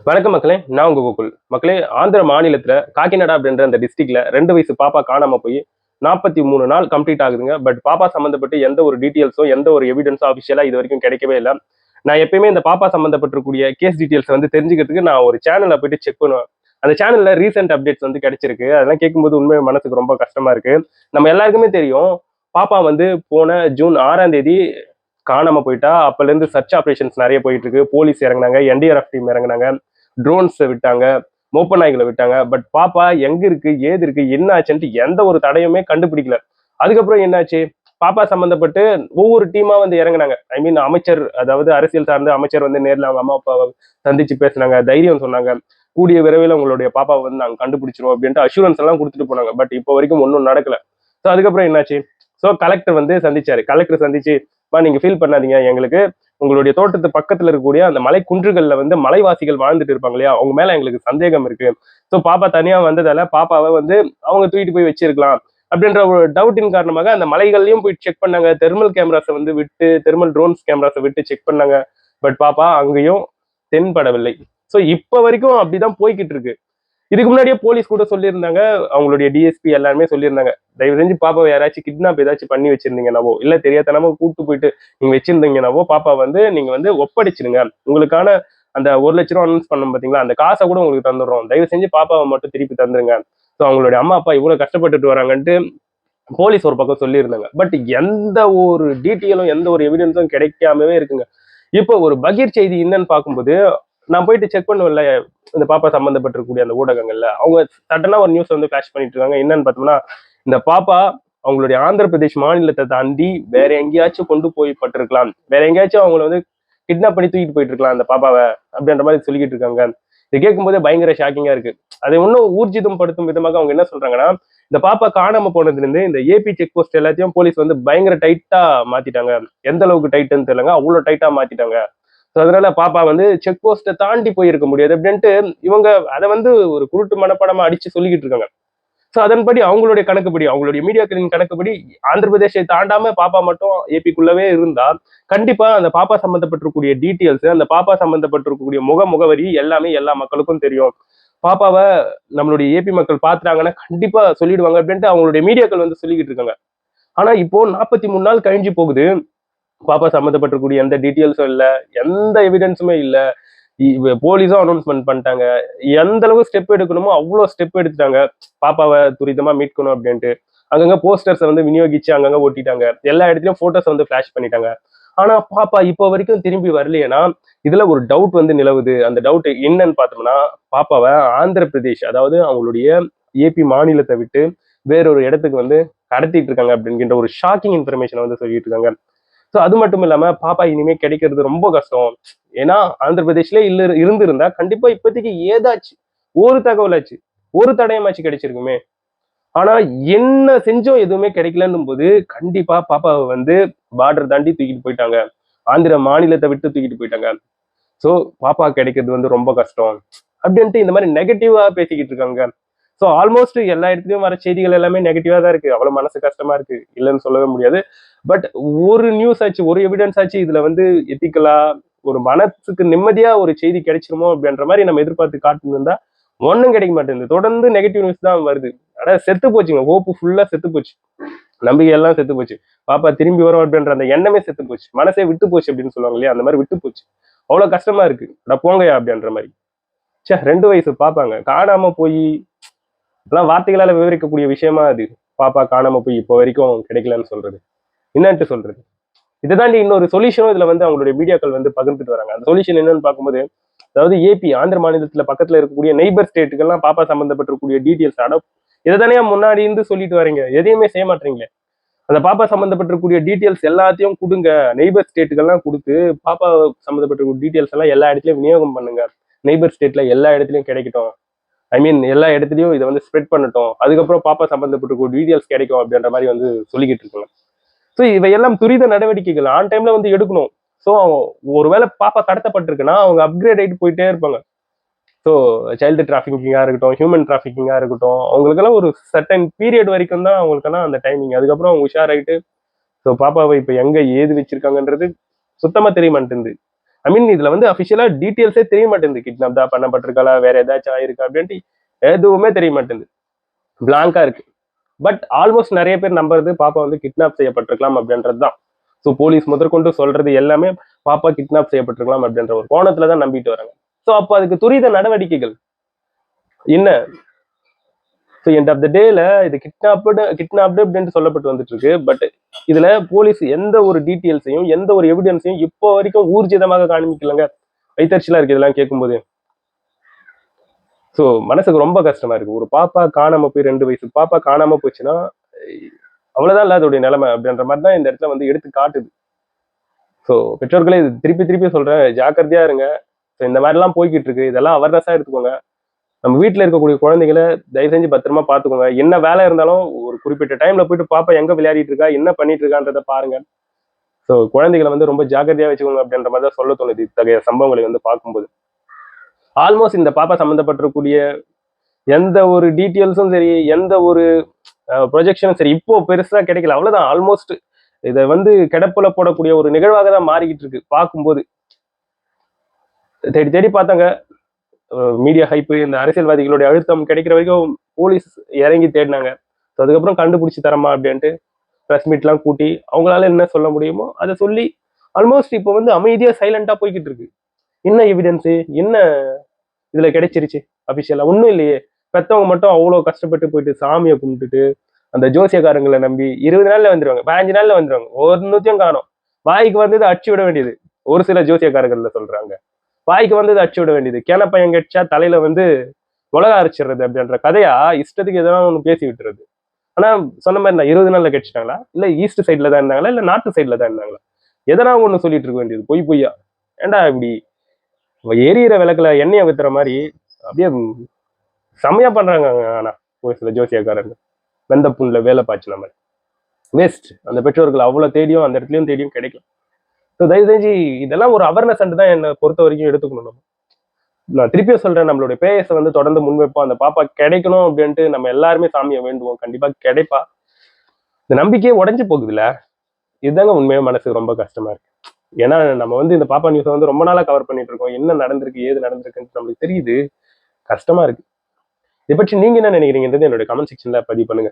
வணக்கம் மக்களே, நான் உங்க கோகுல். மக்களே, ஆந்திர மாநிலத்துல காக்கிநாடா அப்படின்ற அந்த டிஸ்ட்ரிக்ட்ல 2 வயசு பாப்பா காணாம போய் 43 நாள் கம்ப்ளீட் ஆகுதுங்க. பட் பாப்பா சம்மந்தப்பட்டு எந்த ஒரு டீட்டெயில்ஸோ, எந்த ஒரு எவிடன்ஸோ அஃபிஷியலா இது வரைக்கும் கிடைக்கவே இல்ல. நான் எப்பயுமே இந்த பாப்பா சம்மந்தப்பட்டிருக்கக்கூடிய கேஸ் டீட்டெயில்ஸ் வந்து தெரிஞ்சுக்கிறதுக்கு நான் ஒரு சேனல்ல போயிட்டு செக் பண்ணுவேன். அந்த சேனல்ல ரீசென்ட் அப்டேட்ஸ் வந்து கிடைச்சிருக்கு. அதெல்லாம் கேட்கும்போது உண்மையா மனசுக்கு ரொம்ப கஷ்டமா இருக்கு. நம்ம எல்லாருக்குமே தெரியும், பாப்பா வந்து போன ஜூன் 6ஆம் தேதி காணாம போயிட்டா. அப்பலேருந்து சர்ச் ஆபரேஷன்ஸ் நிறைய போயிட்டு இருக்கு. போலீஸ் இறங்குனாங்க, என்டிஆர்எஃப் டீம் இறங்குனாங்க, ட்ரோன்ஸ் விட்டாங்க, மோப்ப நாய்களை விட்டாங்க. பட் பாப்பா எங்க இருக்கு, ஏது இருக்கு, என்ன ஆச்சுன்ட்டு எந்த ஒரு தடையுமே கண்டுபிடிக்கல. அதுக்கப்புறம் என்னாச்சு, பாப்பா சம்பந்தப்பட்டு ஒவ்வொரு டீமா வந்து இறங்குனாங்க. ஐ மீன் அமைச்சர், அதாவது அரசியல் சார்ந்த அமைச்சர் வந்து நேர்ல அவங்க அம்மா அப்பாவை சந்திச்சு பேசினாங்க, தைரியம் சொன்னாங்க. கூடிய விரைவில் உங்களுடைய பாப்பாவை வந்து நாங்க கண்டுபிடிச்சிருவோம் அப்படின்ட்டு அஷூரன்ஸ் எல்லாம் கொடுத்துட்டு போனாங்க. பட் இப்போ வரைக்கும் ஒன்றும் நடக்கல. ஸோ அதுக்கப்புறம் என்னாச்சு, ஸோ கலெக்டர் வந்து சந்திச்சாரு. கலெக்டர் சந்திச்சு, நீங்க ஃபீல் பண்ணாதீங்க, எங்களுக்கு உங்களுடைய தோட்டத்து பக்கத்துல இருக்கக்கூடிய அந்த மலை குன்றுகள்ல வந்து மலைவாசிகள் வாழ்ந்துட்டு இருப்பாங்க இல்லையா, அவங்க மேல எங்களுக்கு சந்தேகம் இருக்கு. ஸோ பாப்பா தனியா வந்ததால பாப்பாவை வந்து அவங்க தூக்கிட்டு போய் வச்சிருக்கலாம் அப்படின்ற ஒரு டவுட்டின் காரணமாக அந்த மலைகள்லயும் போய் செக் பண்ணாங்க. தெர்மல் கேமராஸை வந்து விட்டு, தெர்மல் ட்ரோன்ஸ் கேமராஸை விட்டு செக் பண்ணாங்க. பட் பாப்பா அங்கேயும் தென்படவில்லை. ஸோ இப்ப வரைக்கும் அப்படிதான் போய்கிட்டு இருக்கு. இதுக்கு முன்னாடியே போலீஸ் கூட சொல்லியிருந்தாங்க, அவங்களுடைய டிஎஸ்பி எல்லாருமே சொல்லியிருந்தாங்க, தயவு செஞ்சு பாப்பாவை யாராச்சும் கிட்னாப் ஏதாச்சும் பண்ணி வச்சிருந்தீங்கன்னாவோ, இல்ல தெரியாதனமா கூட்டு போயிட்டு நீங்க வச்சிருந்தீங்கன்னாவோ, பாப்பா வந்து நீங்க வந்து ஒப்படைச்சிடுங்க. உங்களுக்கான அந்த 1,00,000 அனௌன்ஸ் பண்ணோம் பாத்தீங்களா, அந்த காசை கூட உங்களுக்கு தந்துடுறோம். தயவு செஞ்சு பாப்பாவை மட்டும் திருப்பி தந்துருங்க. ஸோ அவங்களுடைய அம்மா அப்பா இவ்வளவு கஷ்டப்பட்டுட்டு வராங்கன்ட்டு போலீஸ் ஒரு பக்கம் சொல்லியிருந்தாங்க. பட் எந்த ஒரு டீட்டெயிலும், எந்த ஒரு எவிடன்ஸும் கிடைக்காமவே இருக்குங்க. இப்போ ஒரு பகீர் செய்தி என்னன்னு பார்க்கும்போது, நான் போயிட்டு செக் பண்ணுவேன்ல, இந்த பாப்பா சம்பந்தப்பட்டிருக்கக்கூடிய அந்த ஊடகங்கள்ல அவங்க சடனா ஒரு நியூஸ் வந்து ஃபிளாஷ் பண்ணிட்டு இருக்காங்க. என்னன்னு பார்த்தோம்னா, இந்த பாப்பா அவங்களுடைய ஆந்திர பிரதேஷ் மாநிலத்தை தாண்டி வேற எங்கேயாச்சும் கொண்டு போய் பட்டிருக்கலாம், வேற எங்கேயாச்சும் அவங்கள வந்து கிட்னாப் பண்ணி தூக்கிட்டு போயிட்டு இருக்கலாம் அந்த பாப்பாவை அப்படின்ற மாதிரி சொல்லிக்கிட்டு இருக்காங்க. இது கேட்கும் போதே பயங்கர ஷாக்கிங்கா இருக்கு. அதை இன்னும் ஊர்ஜிதம் படுத்தும் விதமாக அவங்க என்ன சொல்றாங்கன்னா, இந்த பாப்பா காணாம போனதுல இருந்து இந்த ஏபி செக் போஸ்ட் எல்லாத்தையும் போலீஸ் வந்து பயங்கர டைட்டா மாத்திட்டாங்க. எந்த அளவுக்கு டைட்டுன்னு தெரியலங்க, அவ்வளவு டைட்டா மாத்திட்டாங்க. ஸோ அதனால பாப்பா வந்து செக் போஸ்ட்டை தாண்டி போயிருக்க முடியாது அப்படின்ட்டு இவங்க அதை வந்து ஒரு குருட்டு மனப்பாடமா அடிச்சு சொல்லிக்கிட்டு இருக்காங்க. ஸோ அதன்படி அவங்களுடைய கணக்குப்படி, அவங்களுடைய மீடியாக்களின் கணக்குப்படி, ஆந்திர பிரதேசை தாண்டாம பாப்பா மட்டும் ஏபிக்குள்ளவே இருந்தா கண்டிப்பா அந்த பாப்பா சம்பந்தப்பட்டிருக்கக்கூடிய டீட்டெயில்ஸ், அந்த பாப்பா சம்பந்தப்பட்டிருக்கக்கூடிய முகவரி எல்லாமே எல்லா மக்களுக்கும் தெரியும். பாப்பாவை நம்மளுடைய ஏபி மக்கள் பாத்துறாங்கன்னா கண்டிப்பா சொல்லிடுவாங்க அப்படின்ட்டு அவங்களுடைய மீடியாக்கள் வந்து சொல்லிக்கிட்டு இருக்காங்க. ஆனா இப்போ 43 நாள் கழிஞ்சு போகுது, பாப்பா சம்மந்தப்பட்டிருக்கக்கூடிய எந்த டீட்டெயில்ஸும் இல்ல, எந்த எவிடன்ஸுமே இல்ல. போலீஸும் அனௌன்ஸ்மெண்ட் பண்ணிட்டாங்க. எந்த அளவு ஸ்டெப் எடுக்கணுமோ அவ்வளோ ஸ்டெப் எடுத்துட்டாங்க, பாப்பாவை துரிதமா மீட்கணும் அப்படின்ட்டு. அங்கங்க போஸ்டர்ஸை வந்து விநியோகிச்சு அங்கங்க ஒட்டிட்டாங்க. எல்லா இடத்துலயும் போட்டோஸ் வந்து ஃபிளாஷ் பண்ணிட்டாங்க. ஆனா பாப்பா இப்போ வரைக்கும் திரும்பி வரலையேனா இதுல ஒரு டவுட் வந்து நிலவுது. அந்த டவுட் என்னன்னு பார்த்தோம்னா, பாப்பாவை ஆந்திர பிரதேஷ், அதாவது அவங்களுடைய ஏபி மாநிலத்தை விட்டு வேறொரு இடத்துக்கு வந்து கடத்திட்டு இருக்காங்க அப்படிங்கிற ஒரு ஷாக்கிங் இன்ஃபர்மேஷனை வந்து சொல்லிட்டு இருக்காங்க. ஸோ அது மட்டும் இல்லாம பாப்பா இனிமே கிடைக்கிறது ரொம்ப கஷ்டம். ஏன்னா ஆந்திர பிரதேஷ்ல இருந்திருந்தா கண்டிப்பா இப்போதைக்கு ஏதாச்சு ஒரு தகவலாச்சு, ஒரு தடயமாச்சு கிடைச்சிருக்குமே. ஆனா என்ன செஞ்சோம் எதுவுமே கிடைக்கலன்னும் போது கண்டிப்பா பாப்பாவை வந்து பார்டர் தாண்டி தூக்கிட்டு போயிட்டாங்க, ஆந்திர மாநிலத்தை விட்டு தூக்கிட்டு போயிட்டாங்க. ஸோ பாப்பா கிடைக்கிறது வந்து ரொம்ப கஷ்டம் அப்படின்ட்டு இந்த மாதிரி நெகட்டிவா பேசிக்கிட்டு இருக்காங்க. ஸோ ஆல்மோஸ்ட் எல்லா இடத்துலயும் வர செய்திகள் எல்லாமே நெகட்டிவா தான் இருக்கு. அவ்வளவு மனசு கஷ்டமா இருக்கு, இல்லைன்னு சொல்லவே முடியாது. பட் ஒரு நியூஸ் ஆச்சு, ஒரு எவிடன்ஸ் ஆச்சு இதுல வந்து எத்திக்கலா ஒரு மனசுக்கு நிம்மதியா ஒரு செய்தி கிடைச்சிருமோ அப்படின்ற மாதிரி நம்ம எதிர்பார்த்து காட்டுன்னு ஒன்னும் கிடைக்க மாட்டேங்குது. தொடர்ந்து நெகட்டிவ் நியூஸ் தான் வருது. ஆனா செத்து போச்சுங்க, ஹோப்பு ஃபுல்லா செத்து போச்சு, நம்பிக்கை எல்லாம் செத்து போச்சு. பாப்பா திரும்பி வரும் அப்படின்ற அந்த எண்ணமே செத்து போச்சு, மனசே விட்டு போச்சு அப்படின்னு சொல்லுவாங்க இல்லையா, அந்த மாதிரி விட்டு போச்சு. அவ்வளவு கஷ்டமா இருக்கு. போங்கயா அப்படின்ற மாதிரி. சே, 2 வயசு பாப்பாங்க காணாம போய், அதெல்லாம் வார்த்தைகளால விவரிக்கக்கூடிய விஷயமா அது. பாப்பா காணாம போய் இப்போ வரைக்கும் கிடைக்கலன்னு சொல்றது என்னன்ட்டு சொல்றது. இதை தாண்டி இன்னொரு சொல்யூஷனும் இதுல வந்து அவங்களுடைய மீடியாக்கள் வந்து பகிர்ந்துட்டு வராங்க. அந்த சொல்யூஷன் என்னன்னு பார்க்கும்போது, அதாவது ஏபி ஆந்திர மாநிலத்துல பக்கத்துல இருக்கக்கூடிய நெய்பர் ஸ்டேட்டுக்கெல்லாம் பாப்பா சம்பந்தப்பட்டிருக்கக்கூடிய டீட்டெயில்ஸ் இதை தானே முன்னாடி இருந்து சொல்லிட்டு வரீங்க, எதையுமே செய்ய மாட்டீங்களே. அந்த பாப்பா சம்பந்தப்பட்டிருக்கக்கூடிய டீட்டெயில்ஸ் எல்லாத்தையும் கொடுங்க, நெய்பர் ஸ்டேட்டுக்கெல்லாம் கொடுத்து பாப்பா சம்பந்தப்பட்டிருக்கூடிய டீட்டெயில்ஸ் எல்லாம் எல்லா இடத்துலயும் விநியோகம் பண்ணுங்க. நெய்பர் ஸ்டேட்ல எல்லா இடத்துலயும் கிடைக்கட்டும். ஐ மீன் எல்லா இடத்துலயும் இதை வந்து ஸ்ப்ரெட் பண்ணட்டும். அதுக்கப்புறம் பாப்பா சம்பந்தப்பட்டிருக்கூடிய டீட்டெயில்ஸ் கிடைக்கும் அப்படின்ற மாதிரி வந்து சொல்லிக்கிட்டு இருக்காங்க. ஸோ இவையெல்லாம் துரித நடவடிக்கைகள் ஆன் டைம்ல வந்து எடுக்கணும். ஸோ ஒருவேளை பாப்பா கடத்தப்பட்டிருக்குன்னா அவங்க அப்கிரேட் ஆகிட்டு போயிட்டே இருப்பாங்க. ஸோ சைல்டு டிராஃபிக்கிங்கா இருக்கட்டும், ஹியூமன் டிராஃபிக்கிங்கா இருக்கட்டும், அவங்களுக்கெல்லாம் ஒரு சர்டன் பீரியட் வரைக்கும் தான் அவங்களுக்கெல்லாம் அந்த டைமிங். அதுக்கப்புறம் அவங்க உஷாராயிட்டு ஸோ பாப்பாவை இப்போ எங்க ஏது வச்சிருக்காங்கன்றது சுத்தமா தெரிய மாட்டேங்குது. ஐ மீன் இதுல வந்து அபிஷியலா டீட்டெயில்ஸே தெரிய மாட்டேங்குது. கிட்னாப் தான் பண்ணப்பட்டிருக்காளா, வேற ஏதாச்சும் ஆயிருக்கா அப்படின்ட்டு எதுவுமே தெரிய மாட்டேங்குது, பிளாங்கா இருக்கு. பட் ஆல்மோஸ்ட் நிறைய பேர் நம்புறது பாப்பா வந்து கிட்னாப் செய்யப்பட்டிருக்கலாம் அப்படின்றது தான். ஸோ போலீஸ் முதற்கொண்டு சொல்றது எல்லாமே பாப்பா கிட்னாப் செய்யப்பட்டிருக்கலாம் அப்படின்ற ஒரு கோணத்துல தான் நம்பிட்டு வராங்க. ஸோ அப்போ அதுக்கு துரித நடவடிக்கைகள் என்ன? ஸோ எண்ட் ஆஃப் த டேல இது கிட்னாப்டு அப்படின்னு சொல்லப்பட்டு வந்துட்டு இருக்கு. பட் இதுல போலீஸ் எந்த ஒரு டீட்டெயில்ஸையும் எந்த ஒரு எவிடன்ஸையும் இப்போ வரைக்கும் ஊர்ஜிதமாக காண்பிக்கலங்க. வைத்தறிச்சலா இருக்கு இதெல்லாம் கேட்கும்போது. ஸோ மனசுக்கு ரொம்ப கஷ்டமா இருக்கு. ஒரு பாப்பா காணாம போய் 2 வயசு பாப்பா காணாம போச்சுன்னா அவ்வளவுதான் இல்ல அதோடைய நிலைமை அப்படின்ற மாதிரி தான் இந்த இடத்துல வந்து எடுத்து காட்டுது. ஸோ பெற்றோர்களே திருப்பி திருப்பி சொல்றேன், ஜாக்கிரதையா இருங்க. இந்த மாதிரி எல்லாம் போய்கிட்டு இருக்கு, இதெல்லாம் அவேர்னஸா எடுத்துக்கோங்க. நம்ம வீட்டுல இருக்கக்கூடிய குழந்தைகளை தயவு செஞ்சு பத்திரமா பாத்துக்கோங்க. என்ன வேலை இருந்தாலும் ஒரு குறிப்பிட்ட டைம்ல போயிட்டு பாப்பா எங்க விளையாடிட்டு இருக்கா, என்ன பண்ணிட்டு இருக்கான்றத பாருங்க. ஸோ குழந்தைகளை வந்து ரொம்ப ஜாக்கிரதையா வச்சுக்கோங்க அப்படின்ற மாதிரி தான் சொல்ல தோணுது இத்தகைய சம்பவங்களை வந்து பார்க்கும்போது. ஆல்மோஸ்ட் இந்த பாப்பா சம்மந்தப்பட்டிருக்கூடிய எந்த ஒரு டீட்டெயில்ஸும் சரி, எந்த ஒரு ப்ரொஜெக்ஷனும் சரி இப்போ பெருசா கிடைக்கல. அவ்வளவுதான். ஆல்மோஸ்ட் இதை வந்து கிடப்புல போடக்கூடிய ஒரு நிகழ்வாக தான் மாறிக்கிட்டு இருக்கு பார்க்கும்போது. தேடி தேடி பார்த்தாங்க, மீடியா ஹைப்பு, இந்த அரசியல்வாதிகளுடைய அழுத்தம் கிடைக்கிற வரைக்கும் போலீஸ் இறங்கி தேடினாங்க. அதுக்கப்புறம் கண்டுபிடிச்சி தரமா அப்படின்ட்டு ப்ரெஸ் மீட்லாம் கூட்டி அவங்களால என்ன சொல்ல முடியுமோ அதை சொல்லி ஆல்மோஸ்ட் இப்போ வந்து அமைதியா சைலண்டா போய்கிட்டு இருக்கு. என்ன எவிடன்ஸு, என்ன இதுல கிடைச்சிருச்சு அபிஷியலா? ஒன்றும் இல்லையே. பெத்தவங்க மட்டும் அவ்வளோ கஷ்டப்பட்டு போயிட்டு சாமியை கும்பிட்டுட்டு அந்த ஜோசியக்காரங்களை நம்பி 20 நாள்ல வந்துருவாங்க, 15 நாள்ல வந்துருவாங்க, ஒன்னுத்தையும் காணும். வாய்க்கு வந்தது அடிச்சு விட வேண்டியது. ஒரு சில ஜோசியக்காரர்கள்ல சொல்றாங்க, வாய்க்கு வந்தது அடிச்சு விட வேண்டியது. கேனப்பையன் கட்சா தலையில வந்து மிளகா அரைச்சிடுறது அப்படின்ற கதையா இஷ்டத்துக்கு எதனா ஒண்ணு பேசி விட்டுறது. ஆனா சொன்ன மாதிரி நான் 20 நாள்ல கட்சிட்டாங்களா, இல்ல ஈஸ்ட் சைட்ல தான் இருந்தாங்களா, இல்ல நார்த் சைட்ல தான் இருந்தாங்களா? எதனா ஒண்ணு சொல்லிட்டு இருக்க வேண்டியது பொய் பொய்யா. ஏண்டா இப்படி எரியிற விளக்குல எண்ணெயை வித்துற மாதிரி அப்படியே செம்மையா பண்றாங்க. ஆனா ஒரு சில ஜோசியக்காரங்க வெந்த புண்ணுல வேலை பாய்ச்சு நம்ம வேஸ்ட். அந்த பெற்றோர்கள் அவ்வளவு தேடியும் அந்த இடத்துலயும் தேடியும் கிடைக்கல. ஸோ தயவு செஞ்சு இதெல்லாம் ஒரு அவேர்னஸ் தான் என்னை பொறுத்த வரைக்கும் எடுத்துக்கணும். நம்ம நான் திருப்பியும் சொல்றேன், நம்மளுடைய பேயஸை வந்து தொடர்ந்து முன்வைப்போம். அந்த பாப்பா கிடைக்கணும் அப்படின்ட்டு நம்ம எல்லாருமே சாமியை வேண்டுவோம். கண்டிப்பா கிடைப்பா. இந்த நம்பிக்கையே உடஞ்சு போகுதுல்ல, இதுதாங்க உண்மையா மனசுக்கு ரொம்ப கஷ்டமா இருக்கு. ஏன்னா நம்ம வந்து இந்த பாப்பா நியூஸை வந்து ரொம்ப நாளா கவர் பண்ணிட்டு இருக்கோம். என்ன நடந்திருக்கு, ஏது நடந்திருக்குன்னு நம்மளுக்கு தெரியுது. கஷ்டமா இருக்கு. இதை பற்றி நீங்க என்ன நினைக்கிறீங்கன்றது என்னோட கமெண்ட் செக்ஷன்ல பதிவு பண்ணுங்க.